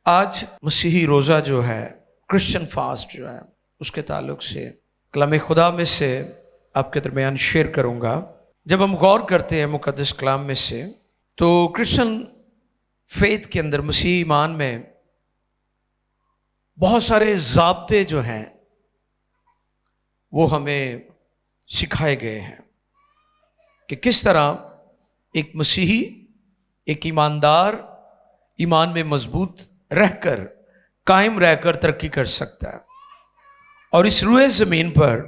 आज मसीही रोज़ा जो है, क्रिश्चियन फास्ट जो है, उसके ताल्लुक से कलाम खुदा में से आपके दरमियान शेयर करूँगा। जब हम गौर करते हैं मुक़द्दस कलाम में से, तो क्रिश्चियन फेथ के अंदर, मसीही ईमान में बहुत सारे ज़ाब्ते जो हैं वो हमें सिखाए गए हैं कि किस तरह एक मसीही, एक ईमानदार ईमान में मजबूत रहकर, कायम रहकर तरक्की कर सकता है और इस रूए ज़मीन पर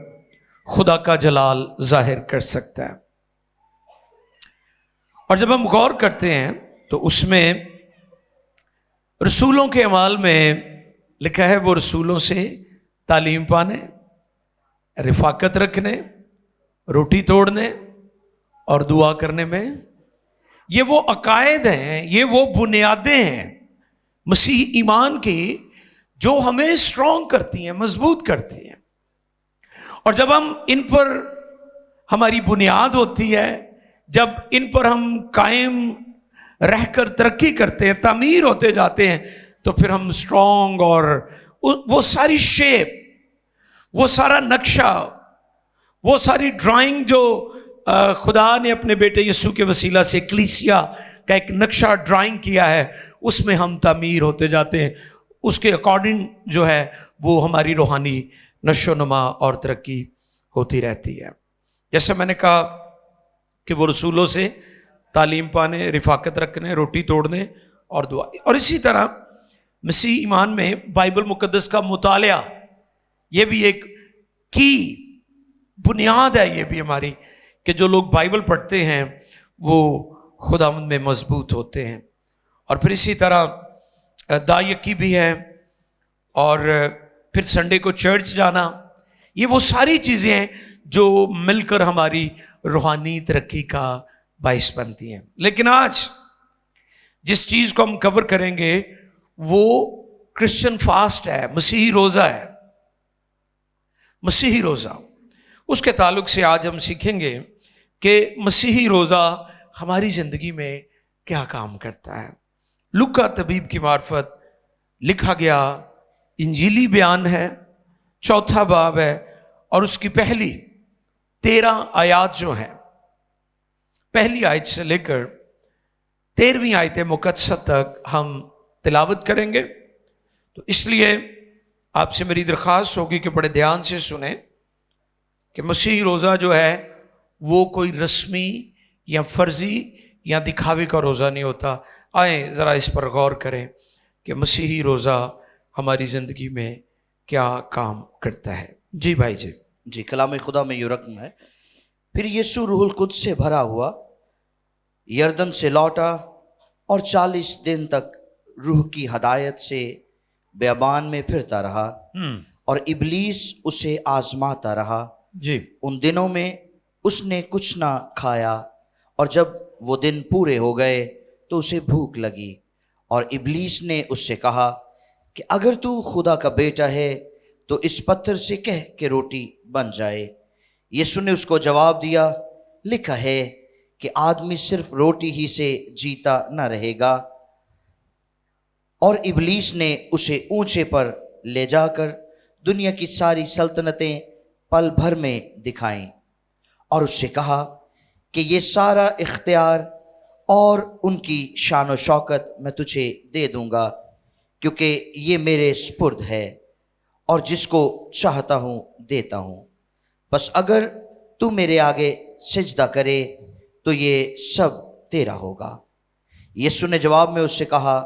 खुदा का जलाल जाहिर कर सकता है। और जब हम गौर करते हैं तो उसमें रसूलों के अमाल में लिखा है, वो रसूलों से तालीम पाने, रिफाकत रखने, रोटी तोड़ने और दुआ करने में, ये वो अकायद हैं, ये वो बुनियादें हैं मसीह ईमान की जो हमें स्ट्रॉन्ग करती हैं, मजबूत करती हैं। और जब हम इन पर, हमारी बुनियाद होती है, जब इन पर हम कायम रहकर तरक्की करते हैं, तामीर होते जाते हैं, तो फिर हम स्ट्रॉन्ग और वो सारी शेप, वो सारा नक्शा, वो सारी ड्राइंग जो खुदा ने अपने बेटे यीशु के वसीला से कलीसिया का एक नक्शा ड्राइंग किया है, उसमें हम तामीर होते जाते हैं। उसके अकॉर्डिंग जो है वो हमारी रूहानी नशोनुमा और तरक्की होती रहती है। जैसे मैंने कहा कि वो रसूलों से तालीम पाने, रिफाकत रखने, रोटी तोड़ने और दुआ। और इसी तरह मसीह ईमान में बाइबल मुकद्दस का मुतालिया, ये भी एक की बुनियाद है, ये भी हमारी, कि जो लोग बाइबल पढ़ते हैं वो खुदावंद में मजबूत होते हैं। और फिर इसी तरह दायकी भी है, और फिर संडे को चर्च जाना, ये वो सारी चीज़ें हैं जो मिलकर हमारी रूहानी तरक्की का बाइस बनती हैं। लेकिन आज जिस चीज़ को हम कवर करेंगे वो क्रिश्चियन फास्ट है, मसीही रोज़ा है, मसीही रोज़ा। उसके ताल्लुक से आज हम सीखेंगे कि मसीही रोज़ा हमारी ज़िंदगी में क्या काम करता है। लूका तबीब की मार्फत लिखा गया इंजीली बयान है, 4 बाब है, और उसकी पहली 13 आयत जो हैं, पहली आयत से लेकर 13वीं आयत मुकद्दसा तक हम तिलावत करेंगे। तो इसलिए आपसे मेरी दरख्वास्त होगी कि बड़े ध्यान से सुने कि मसीही रोज़ा जो है वो कोई रस्मी या फर्जी या दिखावे का रोज़ा नहीं होता। आए ज़रा इस पर गौर करें कि मसीही रोज़ा हमारी ज़िंदगी में क्या काम करता है। जी भाई जी। कलाम खुदा में यूं रकम है, फिर यीशु रूहुल कुद्स से भरा हुआ यरदन से लौटा और 40 दिन तक रूह की हदायत से बेअबान में फिरता रहा और इब्लीस उसे आजमाता रहा जी। उन दिनों में उसने कुछ ना खाया, और जब वो दिन पूरे हो गए तो उसे भूख लगी। और इब्लीस ने उससे कहा कि अगर तू खुदा का बेटा है तो इस पत्थर से कह के रोटी बन जाए। यीशु ने उसको जवाब दिया, लिखा है कि आदमी सिर्फ रोटी ही से जीता न रहेगा। और इब्लीस ने उसे ऊंचे पर ले जाकर दुनिया की सारी सल्तनतें पल भर में दिखाईं और उससे कहा कि ये सारा इख्तियार और उनकी शान व शौकत मैं तुझे दे दूंगा, क्योंकि ये मेरे स्पुर्द है और जिसको चाहता हूँ देता हूँ। बस अगर तू मेरे आगे सिजदा करे तो ये सब तेरा होगा। यीशु ने जवाब में उससे कहा,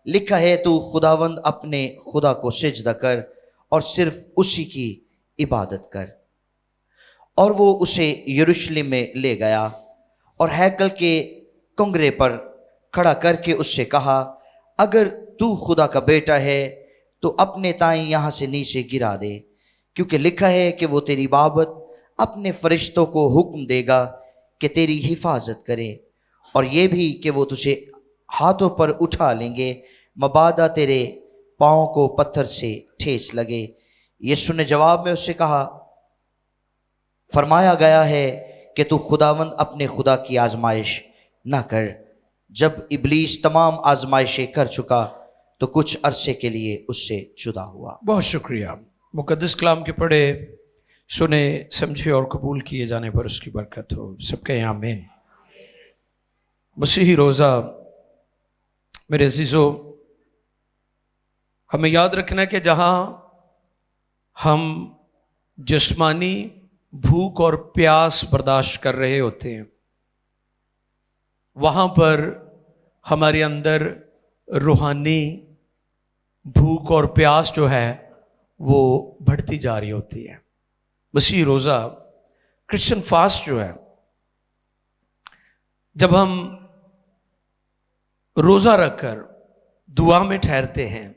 लिखा है तू खुदावंद अपने खुदा को सिजदा कर और सिर्फ उसी की इबादत कर। और वो उसे यरूशलेम में ले गया और हैकल के कुंगरे पर खड़ा करके उससे कहा, अगर तू खुदा का बेटा है तो अपने ताई यहाँ से नीचे गिरा दे, क्योंकि लिखा है कि वो तेरी बाबत अपने फरिश्तों को हुक्म देगा कि तेरी हिफाजत करें, और ये भी कि वो तुझे हाथों पर उठा लेंगे, मबादा तेरे पाँव को पत्थर से ठेस लगे। यीशु ने जवाब में उससे कहा, फरमाया गया है कि तू खुदावंद अपने खुदा की आजमाइश ना कर। जब इब्लीस तमाम आजमाइशें कर चुका तो कुछ अरसे के लिए उससे जुदा हुआ। बहुत शुक्रिया। मुकद्दस कलाम के पढ़े, सुने, समझे और कबूल किए जाने पर उसकी बरकत हो। सबके यहाँ आमीन। मसीही रोज़ा मेरे अजीज़ों, हमें याद रखना है कि जहाँ हम जिस्मानी भूख और प्यास बर्दाश्त कर रहे होते हैं, वहाँ पर हमारे अंदर रूहानी भूख और प्यास जो है वो बढ़ती जा रही होती है। मसीही रोज़ा, क्रिश्चियन फास्ट जो है, जब हम रोज़ा रखकर दुआ में ठहरते हैं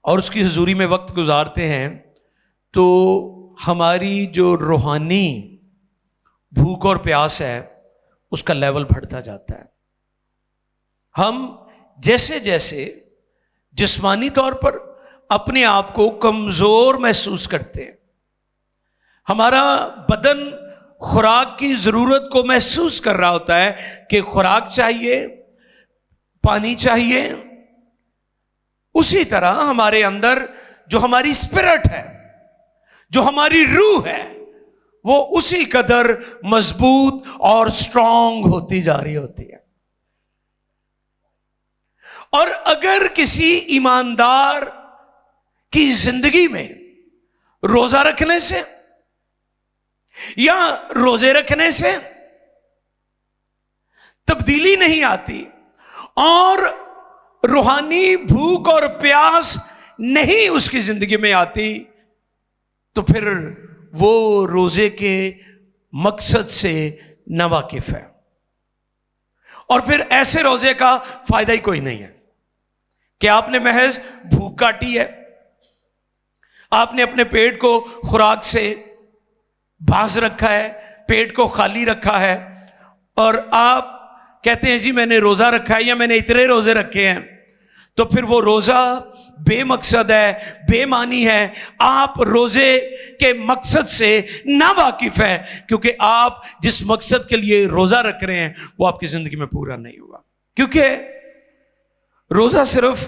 और उसकी हुजूरी में वक्त गुजारते हैं, तो हमारी जो रूहानी भूख और प्यास है उसका लेवल बढ़ता जाता है। हम जैसे जैसे जिस्मानी तौर पर अपने आप को कमज़ोर महसूस करते हैं, हमारा बदन खुराक की ज़रूरत को महसूस कर रहा होता है कि खुराक चाहिए, पानी चाहिए, उसी तरह हमारे अंदर जो हमारी स्पिरिट है, जो हमारी रूह है, वो उसी कदर मजबूत और स्ट्रांग होती जा रही होती है। और अगर किसी ईमानदार की जिंदगी में रोजा रखने से या रोजे रखने से तब्दीली नहीं आती और रूहानी भूख और प्यास नहीं उसकी जिंदगी में आती, तो फिर वो रोजे के मकसद से नावाकिफ है और फिर ऐसे रोजे का फायदा ही कोई नहीं है कि आपने महज भूख काटी है, आपने अपने पेट को खुराक से बाज रखा है, पेट को खाली रखा है और आप कहते हैं जी मैंने रोजा रखा है या मैंने इतने रोजे रखे हैं, तो फिर वो रोजा बेमकसद है, बेमानी है। आप रोजे के मकसद से नावाकिफ है, क्योंकि आप जिस मकसद के लिए रोजा रख रहे हैं वो आपकी जिंदगी में पूरा नहीं हुआ। क्योंकि रोजा सिर्फ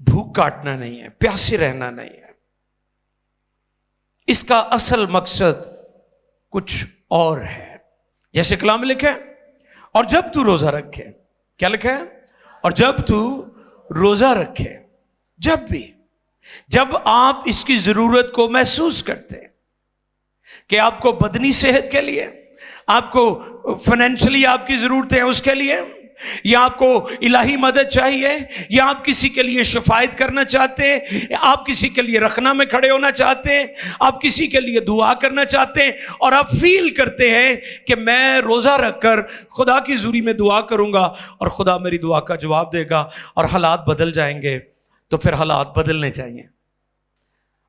भूख काटना नहीं है, प्यासे रहना नहीं है, इसका असल मकसद कुछ और है। जैसे कलाम में लिखा है, और जब तू रोजा रखे, क्या लिखा है? और जब तू रोजा रखे, जब आप इसकी जरूरत को महसूस करते हैं कि आपको बदनी सेहत के लिए, आपको फाइनेंशियली आपकी जरूरत है उसके लिए, या आपको इलाही मदद चाहिए, या आप किसी के लिए शफायत करना चाहते हैं, आप किसी के लिए रखना में खड़े होना चाहते हैं, आप किसी के लिए दुआ करना चाहते हैं और आप फील करते हैं कि मैं रोज़ा रखकर खुदा की हुजूरी में दुआ करूंगा और खुदा मेरी दुआ का जवाब देगा और हालात बदल जाएंगे, तो फिर हालात बदलने चाहिए।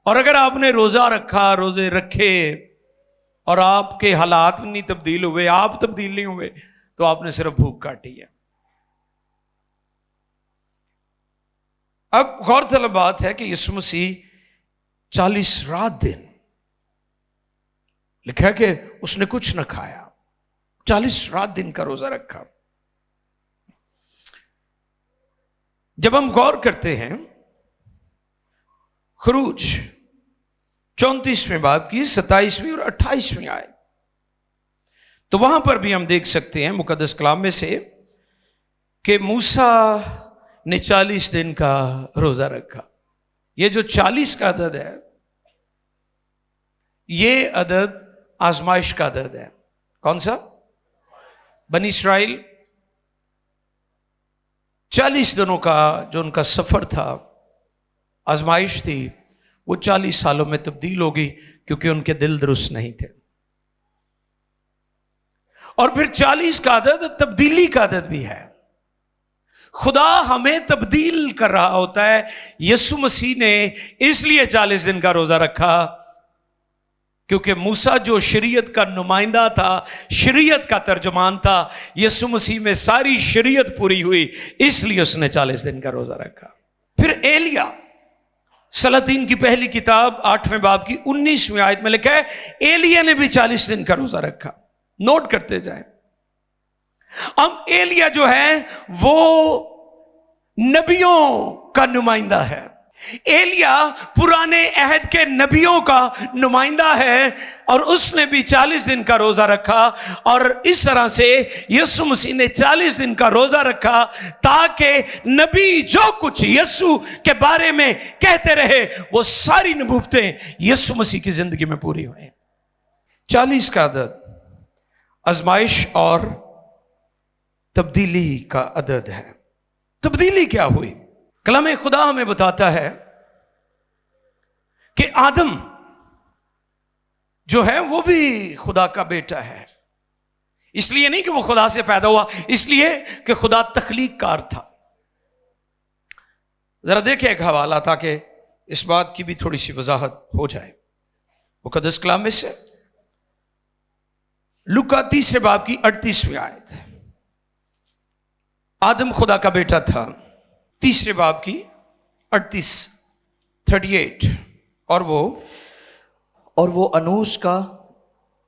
और अगर आपने रोज़ा रखा, रोज़े रखे और आपके हालात नहीं तब्दील हुए, आप तब्दील नहीं हुए, तो आपने सिर्फ भूख काटी है। अब गौरतलब बात है कि यीशु मसीह 40 रात दिन, लिखा है कि उसने कुछ न खाया, 40 रात दिन का रोजा रखा। जब हम गौर करते हैं खरूज 34वें बाब की 27वीं और 28वीं आयत, तो वहां पर भी हम देख सकते हैं मुकद्दस कलाम में से कि मूसा ने 40 दिन का रोजा रखा। ये जो 40 का अदद है, ये अदद आजमाइश का अदद है। कौन सा? बनी इस्राइल 40 दिनों का जो उनका सफर था, आजमाइश थी, वो 40 सालों में तब्दील हो गई क्योंकि उनके दिल दुरुस्त नहीं थे। और फिर 40 का अदद तब्दीली का अदद भी है। खुदा हमें तब्दील कर रहा होता है। यीशु मसीह ने इसलिए 40 दिन का रोजा रखा क्योंकि मूसा जो शरीयत का नुमाइंदा था, शरीयत का तर्जुमान था, यीशु मसीह में सारी शरीयत पूरी हुई, इसलिए उसने 40 दिन का रोजा रखा। फिर एलिया, सलातीन की पहली किताब 8वें बाब की 19वीं आयत में लिखा है, एलिया ने भी 40 दिन का रोजा रखा। नोट करते जाएं। अब एलिया जो है वो नबियों का नुमाइंदा है। एलिया पुराने अहद के नबियों का नुमाइंदा है और उसने भी 40 दिन का रोजा रखा। और इस तरह से यीशु मसीह ने 40 दिन का रोजा रखा ताकि नबी जो कुछ यीशु के बारे में कहते रहे वो सारी नबूवतें यीशु मसीह की जिंदगी में पूरी हुई। 40 का अदद आजमाइश और तब्दीली का अदद है। तब्दीली क्या हुई? कलाम खुदा हमें बताता है कि आदम जो है वो भी खुदा का बेटा है। इसलिए नहीं कि वो खुदा से पैदा हुआ, इसलिए कि खुदा तख्लीककार था। जरा देखें एक हवाला ताकि इस बात की भी थोड़ी सी वजाहत हो जाए। मुकद्दस कलाम में से लूका 3 बाब की 38वीं आयत। आदम खुदा का बेटा था। 3 बाब की 38 और वो अनूस का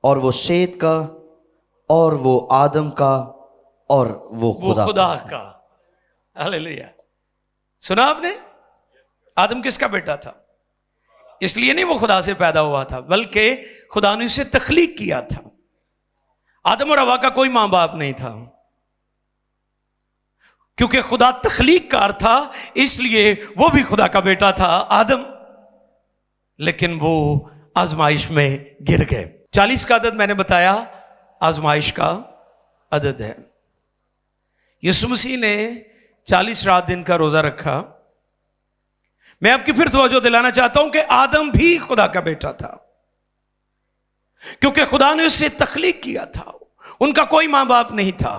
और वो शेत का और वो आदम का और वो खुदा का। हालेलुया। सुना आपने? आदम किसका बेटा था? इसलिए नहीं वो खुदा से पैदा हुआ था, बल्कि खुदा ने उसे तख्लीक किया था। आदम और हवा का कोई मां बाप नहीं था, क्योंकि खुदा तख्लीककार था, इसलिए वो भी खुदा का बेटा था आदम। लेकिन वो आजमाइश में गिर गए। 40 का अदद मैंने बताया आजमाइश का अदद है। यीशु मसीह ने 40 रात दिन का रोजा रखा। मैं आपकी फिर तवज्जो दिलाना चाहता हूं कि आदम भी खुदा का बेटा था, क्योंकि खुदा ने उसे तख्लीक किया था। उनका कोई मां बाप नहीं था,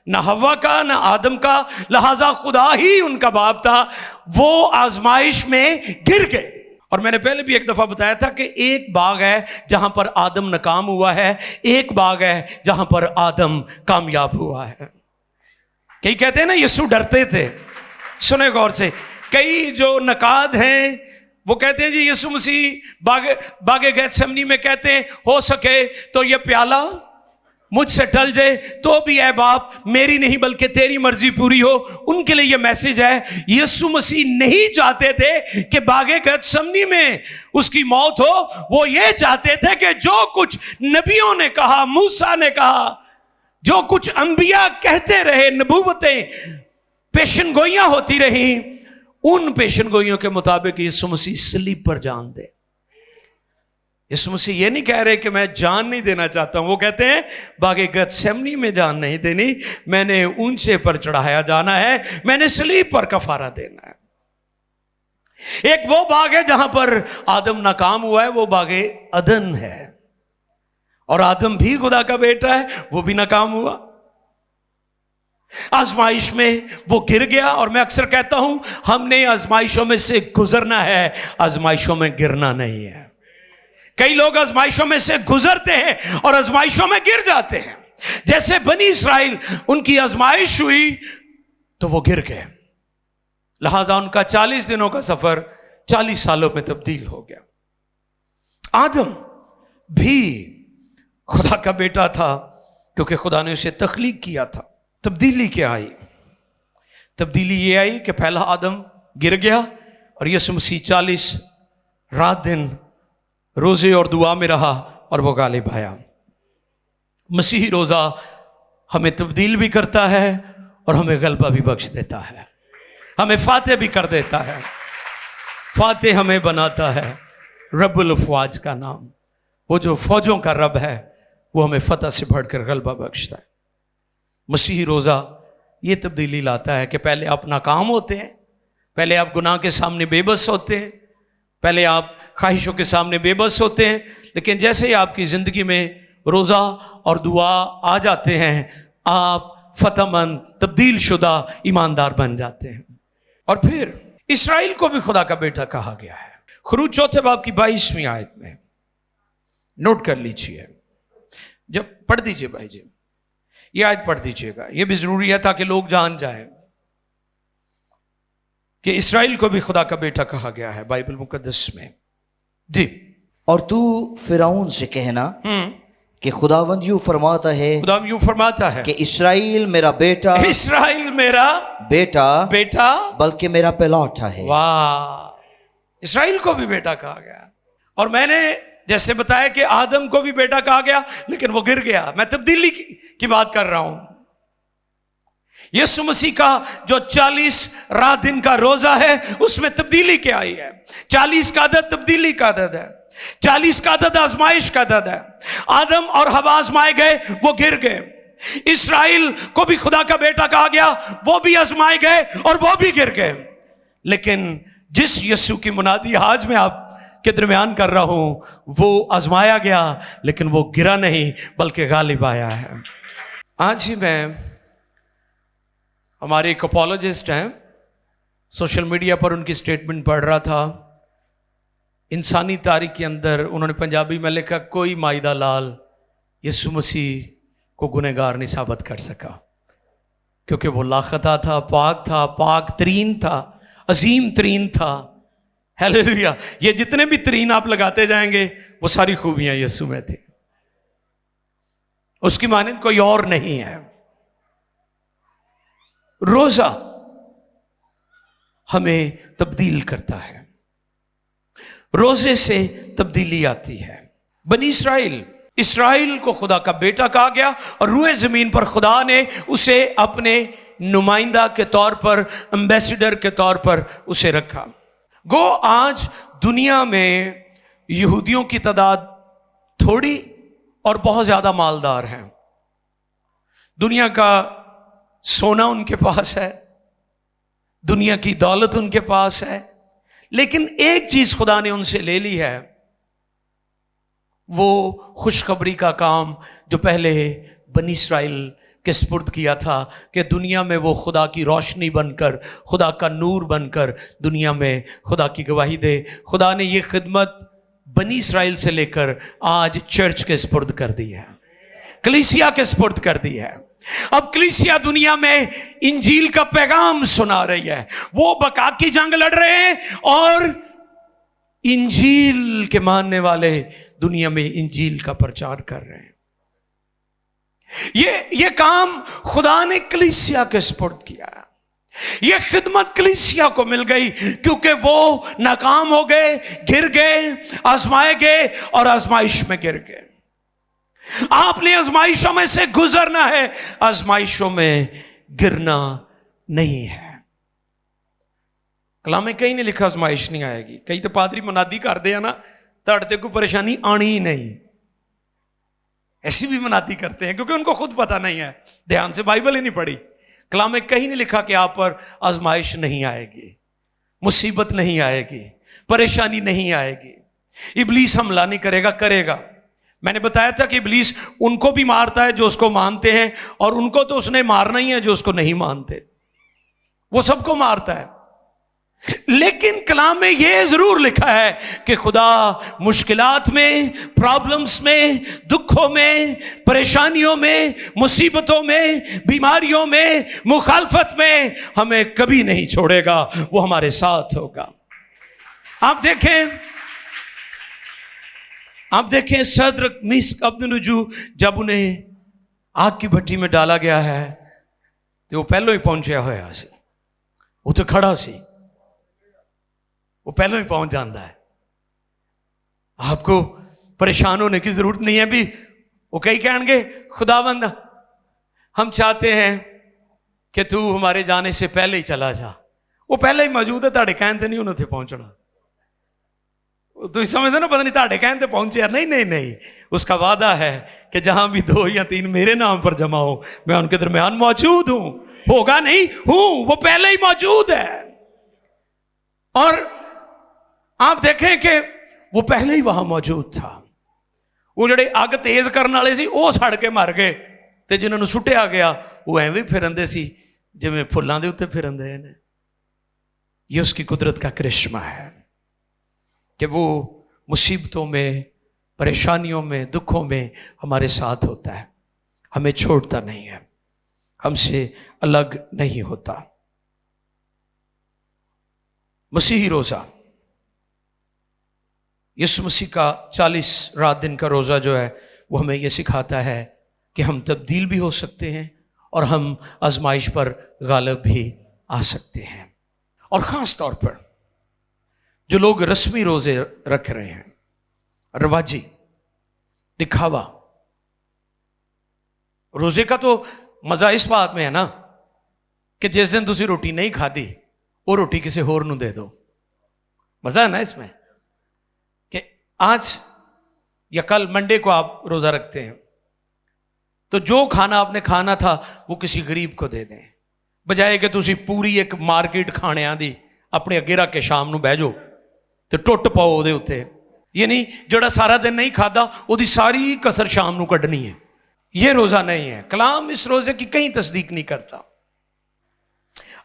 ना हव्वा का ना आदम का, लिहाजा खुदा ही उनका बाप था। वो आजमाइश में गिर गए। और मैंने पहले भी एक दफा बताया था कि एक बाग है जहां पर आदम नाकाम हुआ है, एक बाग है जहां पर आदम कामयाब हुआ है। कई कहते हैं ना यीशु डरते थे। सुने गौर से, कई जो नकाद हैं वो कहते हैं जी यीशु मसीह बागे गेत्सेमनी में कहते हैं हो सके तो ये प्याला मुझसे टल जाए, तो भी ऐ बाप मेरी नहीं बल्कि तेरी मर्जी पूरी हो। उनके लिए यह मैसेज है, यीशु मसीह नहीं चाहते थे कि बागे गेत्सेमनी में उसकी मौत हो। वो ये चाहते थे कि जो कुछ नबियों ने कहा, मूसा ने कहा, जो कुछ अंबिया कहते रहे, नबूवतें पेशन गोइयां होती रही, उन पेशन गोइयों के मुताबिक यीशु मसीह सलीब पर जान दे। यीशु मसीह ये नहीं कह रहे कि मैं जान नहीं देना चाहता हूं। वो कहते हैं बागे गेत्सेमनी में जान नहीं देनी, मैंने ऊंचे पर चढ़ाया जाना है, मैंने सलीब पर कफारा देना है। एक वो बाग है जहां पर आदम नाकाम हुआ है, वो बागे अदन है। और आदम भी खुदा का बेटा है, वो भी नाकाम हुआ। आजमाइश में वो गिर गया। और मैं अक्सर कहता हूं हमने आजमाइशों में से गुजरना है, आजमाइशों में गिरना नहीं है। कई लोग आजमाइशों में से गुजरते हैं और आजमाइशों में गिर जाते हैं। जैसे बनी इस्राइल, उनकी आजमाइश हुई तो वो गिर गए, लिहाजा उनका 40 दिनों का सफर 40 सालों में तब्दील हो गया। आदम भी खुदा का बेटा था, क्योंकि खुदा ने उसे तख्लीक किया था। तब्दीली क्या आई? तब्दीली ये आई कि पहला आदम गिर गया और यीशु मसीह 40 रात दिन रोजे और दुआ में रहा और वो गालिब आया। मसीही रोजा हमें तब्दील भी करता है और हमें गलबा भी बख्श देता है, हमें फातेह भी कर देता है। फातेह हमें बनाता है रब्बुल अफ़वाज का नाम। वो जो फौजों का रब है वो हमें फतह से बढ़कर गलबा बख्शता है। मसीही रोज़ा ये तब्दीली लाता है कि पहले आप नाकाम होते हैं, पहले आप गुनाह के सामने बेबस होते हैं, पहले आप ख्वाहिशों के सामने बेबस होते हैं, लेकिन जैसे ही आपकी ज़िंदगी में रोज़ा और दुआ आ जाते हैं, आप फतहमंद, तब्दील शुदा ईमानदार बन जाते हैं। और फिर इसराइल को भी खुदा का बेटा कहा गया है। खुरूज 4 बाब की 22वीं आयत में, नोट कर लीजिए, जब पढ़ दीजिए भाई जी, ये आयत पढ़ दीजिएगा, ये भी जरूरी है ताकि लोग जान जाएं कि इसराइल को भी खुदा का बेटा कहा गया है बाइबल मुकद्दस में। जी। और तू फिरौन से कहना कि खुदावंद यूं फरमाता है खुदा यूं फरमाता है कि इसराइल मेरा बेटा इसराइल मेरा बेटा बेटा, बल्कि मेरा पहलौठा है। वाह, इसराइल को भी बेटा कहा गया। और मैंने जैसे बताया कि आदम को भी बेटा कहा गया, लेकिन वो गिर गया। मैं तब्दीली की बात कर रहा हूं। यीशु मसीह का जो 40 रात दिन का रोजा है, उसमें तब्दीली क्या आई है? 40 का अदद तब्दीली का अदद है। 40 का अदद आजमाइश का अदद है। आदम और हवा आजमाए गए, वो गिर गए। इसराइल को भी खुदा का बेटा कहा गया, वो भी आजमाए गए और वो भी गिर गए। लेकिन जिस यीशु की मुनादी आज मैं आप के दरमियान कर रहा हूं, वो आजमाया गया, लेकिन वो गिरा नहीं, बल्कि गालिब आया है। आज ही मैं हमारे एक अपोलॉजिस्ट हैं, सोशल मीडिया पर उनकी स्टेटमेंट पढ़ रहा था। इंसानी तारीख के अंदर उन्होंने पंजाबी में लिखा, कोई माइदा लाल यीशु मसीह को गुनहगार नहीं साबित कर सका, क्योंकि वो लाखता था, पाक तरीन था, अजीम तरीन था। हालेलुया। ये जितने भी तरीन आप लगाते जाएंगे, वो सारी खूबियां यीशु में थी। उसकी मानिंद कोई और नहीं है। रोजा हमें तब्दील करता है, रोजे से तब्दीली आती है। बनी इसराइल को खुदा का बेटा कहा गया और रूए जमीन पर खुदा ने उसे अपने नुमाइंदा के तौर पर, एम्बेसडर के तौर पर उसे रखा। गो आज दुनिया में यहूदियों की तादाद थोड़ी और बहुत ज्यादा मालदार हैं। दुनिया का सोना उनके पास है, दुनिया की दौलत उनके पास है, लेकिन एक चीज खुदा ने उनसे ले ली है, वो खुशखबरी का काम जो पहले बनी इसराइल के सुपुर्द किया था, कि दुनिया में वो खुदा की रोशनी बनकर, खुदा का नूर बनकर दुनिया में खुदा की गवाही दे। खुदा ने ये खिदमत बनी इसराइल से लेकर आज चर्च के सुपुर्द कर दी है, कलीसिया के सुपुर्द कर दी है। अब कलीसिया दुनिया में इंजील का पैगाम सुना रही है। वो बका की जंग लड़ रहे हैं और इंजील के मानने वाले दुनिया में इंजील का प्रचार कर रहे हैं। ये काम खुदा ने कलीसिया के सुपुर्द किया है। ये खिदमत कलीसिया को मिल गई, क्योंकि वो नाकाम हो गए, गिर गए, आजमाए गए और आजमाइश में गिर गए। आपने आजमाइशों में से गुजरना है, आजमाइशों में गिरना नहीं है। कलाम में कहीं नहीं लिखा आजमाइश नहीं आएगी। कई तो पादरी मनादी करते हैं ना, तड़ते को परेशानी आनी ही नहीं, ऐसी भी मनादी करते हैं, क्योंकि उनको खुद पता नहीं है, ध्यान से बाइबल ही नहीं पढ़ी। कलाम में कहीं नहीं लिखा कि आप पर आजमाइश नहीं आएगी, मुसीबत नहीं आएगी, परेशानी नहीं आएगी, इब्लीस हमला नहीं करेगा। करेगा। मैंने बताया था कि इब्लीस उनको भी मारता है जो उसको मानते हैं, और उनको तो उसने मारना ही है जो उसको नहीं मानते, वो सबको मारता है। लेकिन कलाम में यह जरूर लिखा है कि खुदा मुश्किलात में, प्रॉब्लम्स में, दुखों में, परेशानियों में, मुसीबतों में, बीमारियों में, मुखालफत में हमें कभी नहीं छोड़ेगा, वो हमारे साथ होगा। आप देखें सदरक मिस्क अब्दुन्नुजू, जब उन्हें आग की भट्टी में डाला गया है, तो वो पहले ही पहुंचा होया सी, वो तो खड़ा सी, वो पहले ही पहुंच जाता है। आपको परेशान होने की जरूरत नहीं है। भी वो कई कहेंगे, खुदावंद हम चाहते हैं कि तू हमारे जाने से पहले ही चला जा। वो पहले ही मौजूद है, ताड़े कहते नहीं उन्होंने पहुंचना। तो समझते ना, पता नहीं ताड़े कहते पहुंचे यार। नहीं, उसका वादा है कि जहां भी 2 या 3 मेरे नाम पर जमा हो, मैं उनके दरमियान मौजूद हूं। होगा नहीं, हूं, वो पहले ही मौजूद है। और आप देखें कि वो पहले ही वहां मौजूद था। वो ਜਿਹੜੇ ਅੱਗ ਤੇਜ਼ ਕਰਨ ਵਾਲੇ ਸੀ, ਉਹ ਸੜ ਕੇ ਮਰ ਗਏ, ਤੇ ਜਿਨ੍ਹਾਂ ਨੂੰ ਸੁੱਟਿਆ ਗਿਆ ਉਹ ਐਵੇਂ ਫਿਰੰਦੇ ਸੀ ਜਿਵੇਂ ਫੁੱਲਾਂ ਦੇ ਉੱਤੇ ਫਿਰੰਦੇ ਨੇ। ये उसकी कुदरत का करिश्मा है कि वो मुसीबतों में, परेशानियों में, दुखों में हमारे साथ होता है, हमें छोड़ता नहीं है, हमसे अलग नहीं होता। मसीही रोजा, यीशु मसीह का 40 रात दिन का रोजा जो है, वो हमें ये सिखाता है कि हम तब्दील भी हो सकते हैं और हम आजमाइश पर गालिब भी आ सकते हैं। और ख़ास तौर पर जो लोग रस्मी रोज़े रख रहे हैं, रवाजी, दिखावा, रोज़े का तो मज़ा इस बात में है ना कि जिस दिन तुसी रोटी नहीं खाधी वो रोटी किसी होर नूं दे दो। मज़ा है ना इसमें कि आज या कल मंडे को आप रोज़ा रखते हैं तो जो खाना आपने खाना था वो किसी गरीब को दे दें, बजाय कि तुसी पूरी एक मार्केट खाणिਆਂ ਦੀ अपने अगे रख के शाम ਨੂੰ ਬਹਿ ਜਾਓ ਤੇ ਟੁੱਟ ਪਾਓ ਉਹਦੇ ਉੱਤੇ। ये नहीं ਜਿਹੜਾ सारा दिन नहीं खादा ਉਹਦੀ सारी कसर शाम ਨੂੰ ਕੱਢਣੀ है। ये रोज़ा नहीं है। कलाम इस रोज़े की कहीं तस्दीक नहीं करता।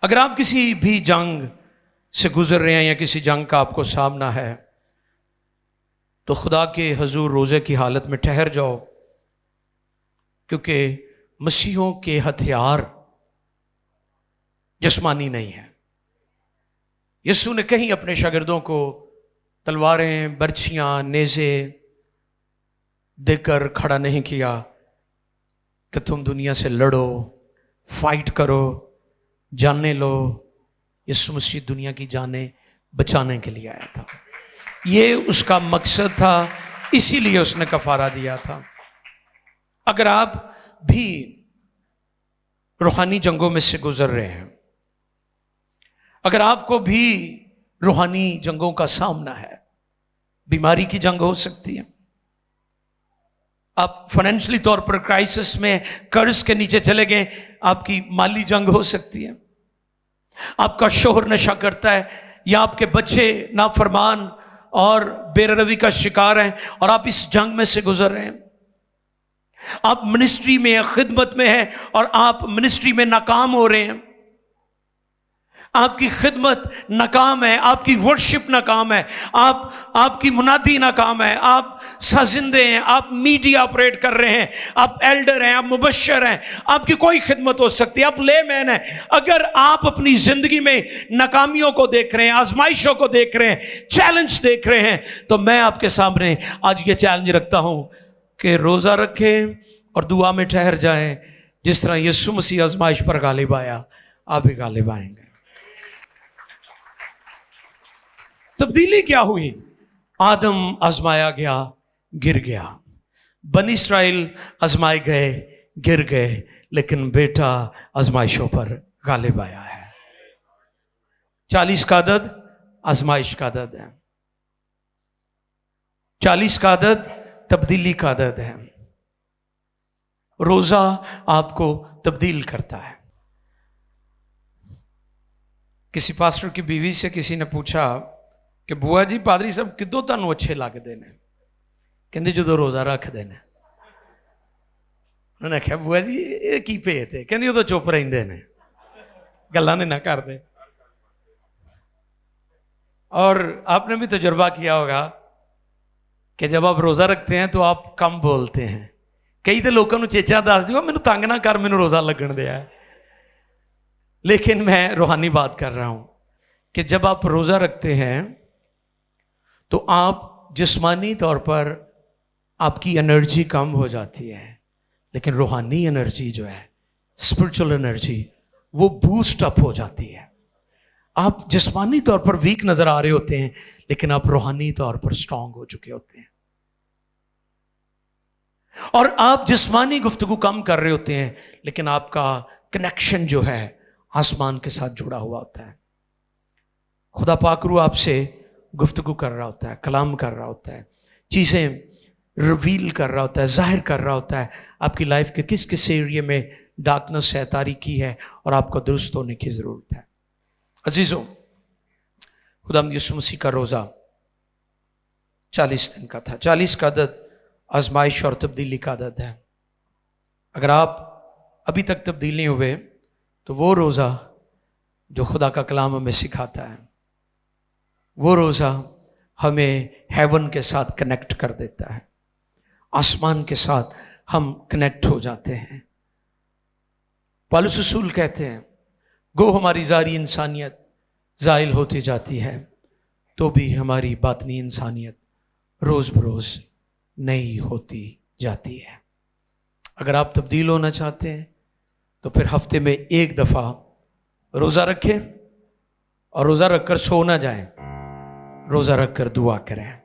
अगर आप किसी भी जंग से गुजर रहे हैं या किसी जंग का आपको सामना है तो खुदा के हजूर रोज़े की हालत में ठहर जाओ, क्योंकि मसीहों के हथियार जिस्मानी नहीं है। यीशु ने कहीं अपने शागिर्दों को तलवारें, बर्छियां, नेज़े देकर खड़ा नहीं किया कि तुम दुनिया से लड़ो, फाइट करो, जाने लो। यीशु मसीह दुनिया की जानें बचाने के लिए आया था। ये उसका मकसद था, इसीलिए उसने कफारा दिया था। अगर आप भी रूहानी जंगों में से गुजर रहे हैं, अगर आपको भी रूहानी जंगों का सामना है, बीमारी की जंग हो सकती है, आप फाइनेंशियली तौर पर क्राइसिस में कर्ज के नीचे चले गए, आपकी माली जंग हो सकती है, आपका शोहर नशा करता है या आपके बच्चे नाफरमान और बेरहमी का शिकार हैं और आप इस जंग में से गुजर रहे हैं, आप मिनिस्ट्री में या खिदमत में हैं और आप मिनिस्ट्री में नाकाम हो रहे हैं, आपकी खिदमत नाकाम है, आपकी वर्शिप नाकाम है, आपकी मुनादी नाकाम है, आप साजिंदे हैं, आप मीडिया ऑपरेट कर रहे हैं, आप एल्डर हैं, आप मुबशर हैं, आपकी कोई खिदमत हो सकती है, आप लेमैन हैं। अगर आप अपनी जिंदगी में नाकामियों को देख रहे हैं, आजमाइशों को देख रहे हैं, चैलेंज देख रहे हैं, तो मैं आपके सामने आज ये चैलेंज रखता हूं कि रोजा रखें और दुआ में ठहर जाएं। जिस तरह यीशु मसीह आजमाइश पर गालिब आया, आप भी गालिब आएंगे। तब्दीली क्या हुई? आदम आजमाया गया, गिर गया। बनी इस्राइल आजमाए गए, गिर गए, लेकिन बेटा आजमाइशों पर गालिब आया है। 40 का अदद आजमाइश का अदद है, 40 का अदद तब्दीली का अदद है। रोजा आपको तब्दील करता है। किसी पास्टर की बीवी से किसी ने पूछा कि बुआ जी पादरी साहब किदों तुहानू अच्छे लगते हैं? कहते जो रोज़ा रखते हैं। उन्होंने आख्या बुआ जी ये की भेत है? कहती उदों चुप रहिंदे ने, गल्लां नहीं ना करते। और आपने भी तजुर्बा किया होगा कि जब आप रोज़ा रखते हैं तो आप कम बोलते हैं। कई तो लोगों को चेचा दस दियो मैनू तंग ना कर, मैनू रोज़ा लगन दिया। लेकिन मैं रूहानी बात कर रहा हूं कि जब आप रोज़ा रखते हैं तो आप जिस्मानी तौर पर आपकी एनर्जी कम हो जाती है, लेकिन रूहानी एनर्जी जो है, स्पिरिचुअल एनर्जी, वो बूस्ट अप हो जाती है। आप जिस्मानी तौर पर वीक नजर आ रहे होते हैं, लेकिन आप रूहानी तौर पर स्ट्रांग हो चुके होते हैं। और आप जिस्मानी गुफ्तगू कम कर रहे होते हैं, लेकिन आपका कनेक्शन जो है आसमान के साथ जुड़ा हुआ होता है। खुदा पाक रूह आपसे गुफ्तगू कर रहा होता है, कलाम कर रहा होता है, चीज़ें रिवील कर रहा होता है, जाहिर कर रहा होता है आपकी लाइफ के किस किस एरिया में डार्कनेस है, तारीकी है और आपको दुरुस्त होने की ज़रूरत है। अजीज़ों, खुदावंद यीशु मसीह का रोज़ा 40 दिन का था। 40 का अदद आजमाइश और तब्दीली का अदद है। अगर आप अभी तक तब्दील नहीं हुए तो वो रोज़ा जो खुदा का कलाम हमें सिखाता है, वो रोज़ा हमें हेवन के साथ कनेक्ट कर देता है, आसमान के साथ हम कनेक्ट हो जाते हैं। पौलुस रसूल कहते हैं, गो हमारी ज़ाहिरी इंसानियत ज़ाइल होती जाती है तो भी हमारी बातनी इंसानियत रोज़ बरोज़ नई होती जाती है। अगर आप तब्दील होना चाहते हैं तो फिर हफ्ते में एक दफ़ा रोज़ा रखें और रोज़ा रखकर सो ना जाएं, रोज़ा रखकर दुआ करें।